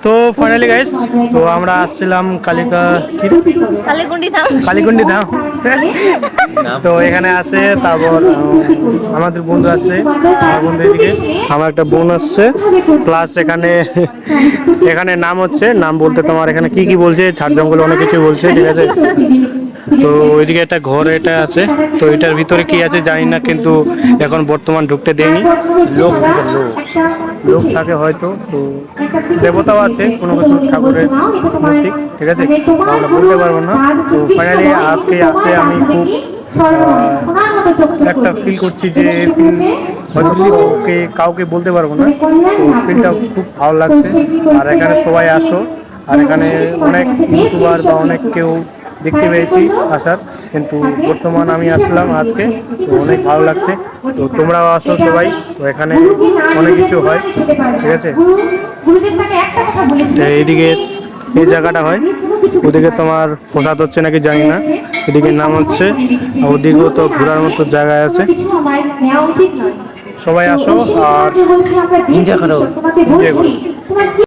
তো finally guys, তো আমরা আসছিলাম কালীকুন্ডি ধাম। তো এখানে আসে, তারপর আমাদের বন্ধু আছে, আমার বন্ধু এদিকে, আমার একটা বোন আসছে, প্লাস এখানে নাম হচ্ছে, নাম বলতে তোমার এখানে কি কি বলছে, ঝাড় জঙ্গল অনেক কিছু বলছে, ঠিক আছে। তো ওইদিকে একটা ঘর এটা আছে, তো এটার ভিতরে কি আছে জানি না, কিন্তু এখন বর্তমান ঢুকতে দেয়নি। লোক থাকে হয়তো, তো দেবতাও আছে, কোনো কিছু ঠাকুরের মূর্তি, ঠিক আছে, আমরা বলতে পারবো না। তো ফাইনালি আজকে আসে আমি খুব একটা ফিল করছি, যে ফিল হয়তো কাউকে বলতে পারবো না। তো ফিলটা খুব ভালো লাগছে। আর এখানে সবাই আসো, আর এখানে অনেক ইউটিউবার বা অনেক কেউ দেখতে পেয়েছি আসার, কিন্তু বর্তমান আমি আসলাম আজকে, তো অনেক ভালো লাগছে। তো তোমরাও আসো সবাই, তো এখানে অনেক কিছু হয়, ঠিক আছে। এইদিকে এই জায়গাটা হয়, ওদিকে তোমার প্রসাদ হচ্ছে নাকি জানি না, এদিকে নাম হচ্ছে, ওদিকেও তো ঘোরার মতো জায়গায় আছে। সবাই আসো আর এনজয় করো।